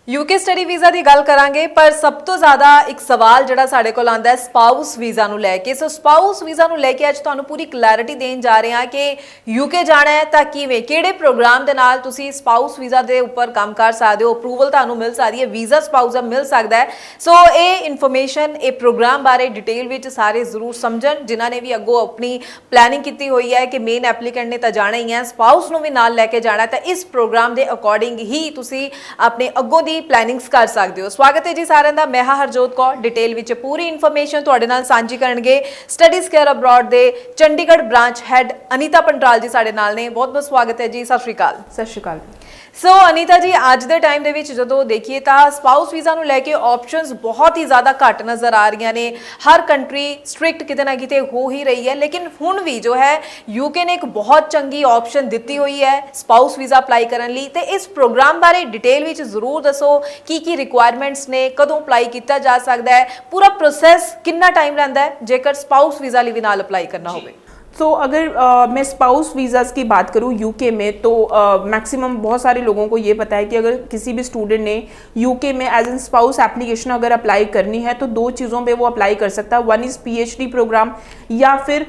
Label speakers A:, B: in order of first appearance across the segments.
A: UK study visa की गल करांगे पर सब तो ज़्यादा एक सवाल जिहड़ा साडे कोल आंदा है स्पाउस वीज़ा नूं लैके। सो स्पाउस वीज़ा नूं लैके अज तुहानूं पूरी क्लैरिटी देण जा रहे हैं कि यूके जाना है तां किवें किहड़े प्रोग्राम दे नाल तुसीं स्पाउस वीज़ा दे उपर काम कर सकदे हो, अप्रूवल तुहानूं मिल सकदी है, वीज़ा स्पाउस मिल सकदा है। सो ये इन्फॉर्मेशन ये प्रोग्राम बारे डिटेल विच सारे जरूर समझण जिन्हां ने भी अगों अपनी प्लैनिंग कीती होई है कि मेन एप्लीकेंट ने तां जाना ही है, स्पाउस नूं भी नाल लैके जाना है, तां इस प्रोग्राम के अकॉर्डिंग ही तुसीं अपने अगों दी प्लैनिंग्स कर सकते हो। स्वागत है जी सारिਆਂ ਦਾ। मैं हाँ हरजोत कौर डिटेल विच पूरी इन्फॉर्मेशन तुहाडे नाल सांझी करनगे स्टडीज केयर अब्रॉड दे चंडीगढ़ ब्रांच हैड अनीता पंडराल जी साडे नाल ने। बहुत बहुत स्वागत है जी। सत श्री अकाल।
B: सत श्री अकाल।
A: सो अनीता जी अज के टाइम के जो देखिए तो स्पाउस वीज़ा नूं लैके ऑप्शनस बहुत ही ज़्यादा घट नज़र आ रही ने। हर कंट्री स्ट्रिक्ट किते ना किते हो ही रही है, लेकिन हुण भी जो है यूके ने एक बहुत चंगी ऑप्शन दी हुई है स्पाउस वीज़ा अप्लाई करने लई। ते इस प्रोग्राम बारे डिटेल विच जरूर दसो की रिक्वायरमेंट्स ने, कदों अप्लाई किया जा सकता है, पूरा प्रोसैस कितना टाइम रहिंदा है जेकर स्पाउस वीज़ा लई भी नाल अप्लाई करना होवे।
B: तो अगर मैं स्पाउस वीज़ाज़ की बात करूँ यूके में तो मैक्सिमम बहुत सारे लोगों को ये पता है कि अगर किसी भी स्टूडेंट ने यूके में एज एन स्पाउस एप्लीकेशन अगर अप्लाई करनी है तो दो चीज़ों पे वो अप्लाई कर सकता है। वन इज़ पीएचडी प्रोग्राम या फिर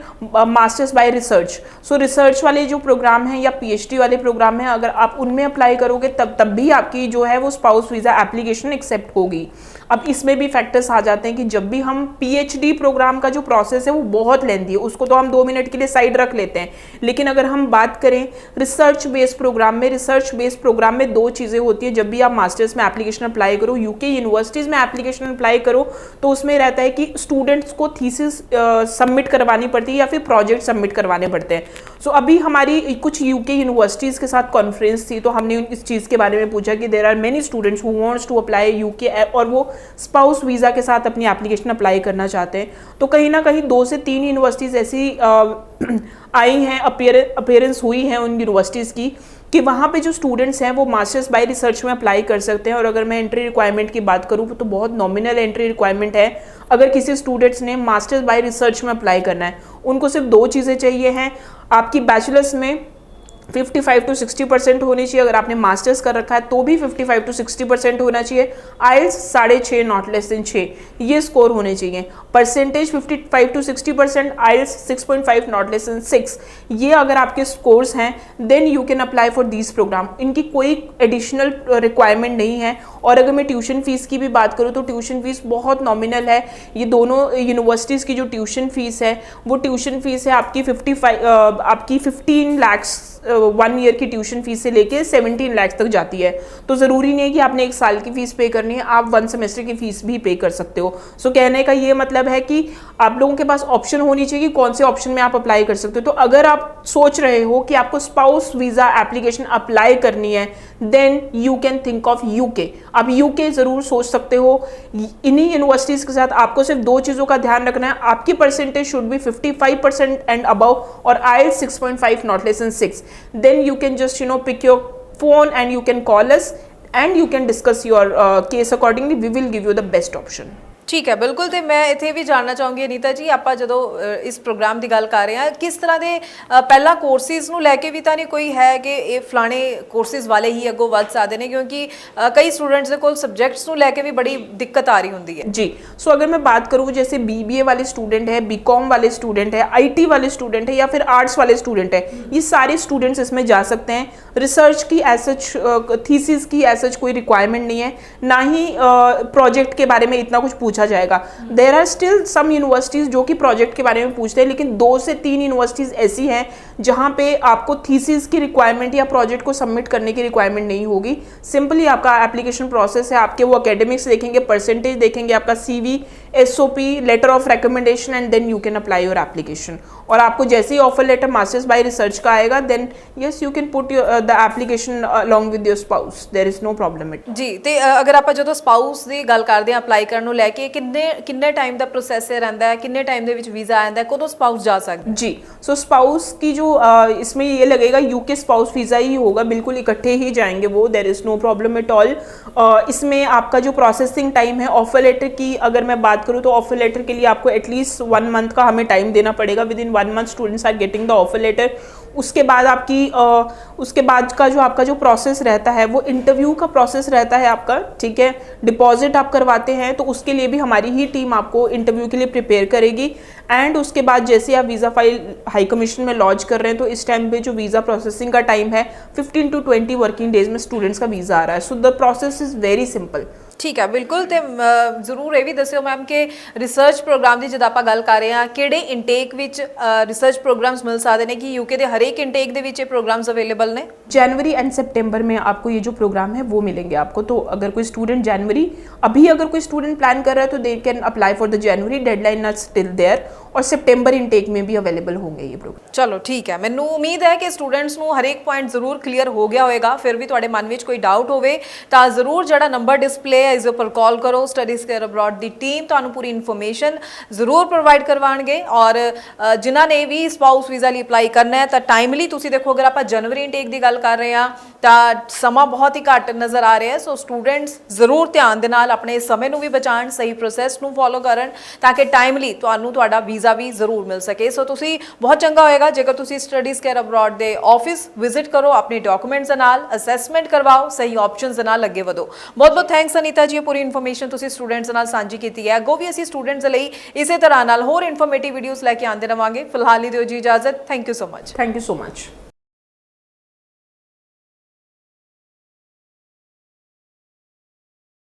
B: masters by research. So research वाले जो प्रोग्राम हैं या पीएचडी वाले प्रोग्राम हैं, अगर आप उनमें अप्लाई करोगे तब भी आपकी जो है वो स्पाउस वीज़ा एप्लीकेशन एक्सेप्ट होगी। अब इसमें भी फैक्टर्स आ जाते हैं कि जब भी हम पीएचडी प्रोग्राम का जो प्रोसेस है वो बहुत लेंथी है, उसको तो हम 2 मिनट के लिए साइड रख लेते हैं। लेकिन अगर हम बात करें रिसर्च बेस्ड प्रोग्राम में, रिसर्च बेस्ड प्रोग्राम में दो चीज़ें होती है। जब भी आप मास्टर्स में एप्लीकेशन अप्लाई करो, यूके यूनिवर्सिटीज़ में एप्लीकेशन अप्लाई करो, तो उसमें रहता है कि स्टूडेंट्स को थीसिस सबमिट करवानी पड़ती है या फिर प्रोजेक्ट सबमिट करवाने पड़ते हैं। सो अभी हमारी कुछ यूके यूनिवर्सिटीज़ के साथ कॉन्फ्रेंस थी, तो हमने इस चीज़ के बारे में पूछा कि there are many students who wants to apply UK और वो स्पाउस वीज़ा के साथ अपनी एप्लीकेशन अप्लाई करना चाहते हैं। तो कहीं ना कहीं 2 से 3 यूनिवर्सिटीज़ ऐसी आई हैं, अपीयरेंस हुई है उन यूनिवर्सिटीज़ की कि वहाँ पे जो स्टूडेंट्स हैं वो मास्टर्स बाय रिसर्च में अप्लाई कर सकते हैं। और अगर मैं एंट्री रिक्वायरमेंट की बात करूँ तो बहुत नॉमिनल एंट्री रिक्वायरमेंट है। अगर किसी स्टूडेंट्स ने मास्टर्स बाय रिसर्च में अप्लाई करना है, उनको सिर्फ 2 चीज़ें चाहिए हैं। आपकी बैचलर्स में 55 to 60% होनी चाहिए, अगर आपने मास्टर्स कर रखा है तो भी 55 to 60% होना चाहिए। आइल्स 6.5 नॉट लेस देन 6 ये स्कोर होने चाहिए। Percentage 55 to 60%, IELTS 6.5 not less than 6 ये अगर आपके स्कोर्स हैं then you can apply for these program. इनकी कोई एडिशनल रिक्वायरमेंट नहीं है। और अगर मैं ट्यूशन फीस की भी बात करूँ तो ट्यूशन फीस बहुत नॉमिनल है। ये दोनों यूनिवर्सिटीज़ की जो ट्यूशन फीस है वो ट्यूशन फीस है आपकी 15 लाख 1 ईयर की ट्यूशन फीस से लेके 17 लाख तक जाती है। तो ज़रूरी नहीं है कि आपने 1 साल की फ़ीस पे करनी है, आप 1 सेमेस्टर की फ़ीस भी पे कर सकते हो। सो कहने का ये मतलब है कि आप लोगों के पास ऑप्शन होनी चाहिए कि कौन से ऑप्शन में आप अप्लाई कर सकते हो। तो अगर आप सोच रहे हो कि आपको स्पाउस वीज़ा एप्लीकेशन अप्लाई करनी है then you can think of UK. आप यूके ज़रूर सोच सकते हो। इन्हीं यूनिवर्सिटीज़ के साथ आपको सिर्फ 2 चीज़ों का ध्यान रखना है। आपकी percentage should be 55% and above और IELTS 6.5 not less than 6. Then you can just pick your phone and you can call us and you can discuss your case accordingly. We will give you the best option.
A: ठीक है, बिल्कुल। तो मैं इत्थे भी जानना चाहूँगी अनीता जी, आप जो इस प्रोग्राम की गल कर रहे हैं किस तरह के पहला कोर्सिज नूं लैके भी तो नहीं कोई है कि ये फलाने कोर्सिज वाले ही अगों वध सकते हैं, क्योंकि कई स्टूडेंट्स के कोल सब्जैक्ट्स नूं लैके भी बड़ी दिक्कत आ रही होंदी है
B: जी। सो अगर मैं बात करूँ जैसे BBA वाले स्टूडेंट है, BCom वाले स्टूडेंट है, IT वाले स्टूडेंट है या फिर आर्ट्स वाले स्टूडेंट है, ये सारे स्टूडेंट्स इसमें जा सकते हैं। रिसर्च की एज सच थीसिस की एज सच कोई रिक्वायरमेंट नहीं है, ना ही प्रोजेक्ट के बारे में इतना कुछ पूछा जाएगा। There are still some universities जो कि प्रोजेक्ट के बारे में पूछते हैं, लेकिन 2 से 3 यूनिवर्सिटीज ऐसी हैं जहां पे आपको थीसिस की रिक्वायरमेंट या प्रोजेक्ट को सबमिट करने की रिक्वायरमेंट नहीं होगी। सिंपली आपका एप्लीकेशन प्रोसेस है, आपके वो एकेडमिक्स देखेंगे, परसेंटेज देखेंगे, आपका CV, SOP, letter of recommendation and then you can apply your application. और आपको जैसे ही offer letter masters by research का आएगा then yes you can put the application along with your spouse, there is no problem it
A: जी। तो अगर आप जो स्पाउस की गल करते हैं अप्लाई करने लैके किन्ने टाइम का प्रोसैस रहता है, किन्ने टाइम के वीज़ा आता है, कदों स्पाउस जा सकता है?
B: जी। सो स्पाउस की जो इसमें ये लगेगा यूके स्पाउस वीज़ा ही होगा, बिल्कुल इकट्ठे ही जाएंगे वो, there is no problem at all. इसमें आपका जो प्रोसेसिंग टाइम है ऑफर लेटर की अगर मैं बात बात करूँ तो ऑफर लेटर के लिए आपको एटलीस्ट 1 मंथ का हमें टाइम देना पड़ेगा। विद इन 1 मंथ students are getting the offer letter. उसके बाद उसके बाद का जो आपका जो प्रोसेस रहता है वो इंटरव्यू का प्रोसेस रहता है आपका, ठीक है। डिपॉजिट आप करवाते हैं तो उसके लिए भी हमारी ही टीम आपको इंटरव्यू के लिए प्रिपेयर करेगी। एंड उसके बाद जैसे आप वीज़ा फाइल हाई कमीशन में लॉन्च कर रहे हैं तो इस टाइम पे जो वीज़ा प्रोसेसिंग का टाइम है 15 to 20 वर्किंग डेज में स्टूडेंट्स का वीज़ा आ रहा है। So the process is very simple.
A: ਠੀਕ ਹੈ, ਬਿਲਕੁਲ। ਤੇ ਜ਼ਰੂਰ ਇਹ ਵੀ ਦੱਸਿਓ ਮੈਮ ਕਿ ਰਿਸਰਚ ਪ੍ਰੋਗਰਾਮ ਦੀ ਜਦ ਆਪਾਂ ਗੱਲ ਕਰ ਰਹੇ ਹਾਂ, ਕਿਹੜੇ ਇਨਟੇਕ ਵਿੱਚ ਰਿਸਰਚ ਪ੍ਰੋਗਰਾम्स ਮਿਲ ਸਕਦੇ ਨੇ, ਕਿ यूके ਦੇ ਹਰੇਕ ਇਨਟੇਕ ਦੇ ਵਿੱਚ ਇਹ ਪ੍ਰੋਗਰਾम्स ਅਵੇਲੇਬਲ ਨੇ?
B: जनवरी एंड सितंबर में आपको ये जो प्रोग्राम है वो मिलेंगे आपको। तो अगर कोई स्टूडेंट जनवरी, अभी अगर कोई स्टूडेंट प्लान कर रहा है तो they can apply for the January, deadline not still there, और सितंबर इनटेक में भी अवेलेबल होंगे ये प्रोग्राम।
A: ਚਲੋ ਠੀਕ ਹੈ, ਮੈਨੂੰ ਉਮੀਦ ਹੈ ਕਿ ਸਟੂਡੈਂਟਸ ਨੂੰ ਹਰੇਕ ਪੁਆਇੰਟ ਜ਼ਰੂਰ ਕਲੀਅਰ ਹੋ ਗਿਆ ਹੋਵੇਗਾ। ਫਿਰ ਵੀ ਤੁਹਾਡੇ ਮਨ ਵਿੱਚ ਕੋਈ ਡਾਊਟ ਹੋਵੇ ਤਾਂ ਜ਼ਰੂਰ ਜਿਹੜਾ ਨੰਬਰ ਡਿਸਪਲੇ ਹੈ ਇਸ ਉੱਪਰ ਕਾਲ ਕਰੋ। ਸਟੱਡੀਜ਼ ਕੇਅਰ ਅਬਰੋਡ ਦੀ ਟੀਮ ਤੁਹਾਨੂੰ ਪੂਰੀ ਇਨਫੋਰਮੇਸ਼ਨ ਜ਼ਰੂਰ ਪ੍ਰੋਵਾਈਡ ਕਰਵਾਉਣਗੇ। ਔਰ ਜਿਨ੍ਹਾਂ ਨੇ ਵੀ ਸਪਾਊਸ ਵੀਜ਼ਾ ਲਈ ਅਪਲਾਈ ਕਰਨਾ ਹੈ ਤਾਂ ਟਾਈਮਲੀ ਤੁਸੀਂ ਦੇਖੋ, ਅਗਰ ਆਪਾਂ ਜਨਵਰੀ ਇਨਟੇਕ ਦੀ ਗੱਲ ਕਰ ਰਹੇ ਹਾਂ ਤਾਂ ਸਮਾਂ ਬਹੁਤ ਹੀ ਘੱਟ ਨਜ਼ਰ ਆ ਰਿਹਾ ਹੈ। ਸੋ ਸਟੂਡੈਂਟਸ ਜ਼ਰੂਰ ਧਿਆਨ ਦੇ ਨਾਲ ਆਪਣੇ ਸਮੇਂ ਨੂੰ ਵੀ ਬਚਾਉਣ, ਸਹੀ ਪ੍ਰੋਸੈਸ ਨੂੰ ਫੋਲੋ ਕਰਨ ਤਾਂ ਕਿ ਟਾਈਮਲੀ ਤੁਹਾਨੂੰ ਤੁਹਾਡਾ ਵੀਜ਼ਾ ਵੀ ਜ਼ਰੂਰ ਮਿਲ ਸਕੇ। ਸੋ ਤੁਸੀਂ ਬਹੁਤ ਚੰਗਾ ਹੋਏਗਾ ਜੇਕਰ ਤੁਸੀਂ ਸਟੱਡੀਜ਼ ਕੇਅਰ ਅਬਰੋਡ ਦੇ ਆਫਿਸ ਵਿਜ਼ਿਟ ਕਰੋ, ਆਪਣੇ ਡਾਕੂਮੈਂਟਸ ਦੇ ਨਾਲ ਅਸੈਸਮੈਂਟ ਕਰਵਾਓ, ਸਹੀ ਆਪਸ਼ਨਸ ਦੇ ਨਾਲ ਅੱਗੇ ਵਧੋ। ਬਹੁਤ ਬਹੁਤ ਥੈਂਕਸ ਅਨੀਤਾ ਜੀ, ਪੂਰੀ ਇਨਫੋਰਮੇਸ਼ਨ ਤੁਸੀਂ ਸਟੂਡੈਂਟਸ ਨਾਲ ਸਾਂਝੀ ਕੀਤੀ ਹੈ। ਅੱਗੋਂ ਵੀ ਅਸੀਂ ਸਟੂਡੈਂਟਸ ਦੇ ਲਈ ਇਸੇ ਤਰ੍ਹਾਂ ਨਾਲ ਹੋਰ ਇਨਫੋਰਮੇਟਿਵ ਵੀਡੀਓਜ਼ ਲੈ ਕੇ ਆਉਂਦੇ ਰਵਾਂਗੇ। ਫਿਲਹਾਲ ਲਈ ਦਿਓ ਜੀ ਇਜਾਜ਼ਤ। Thank you so much.
B: Thank you so much.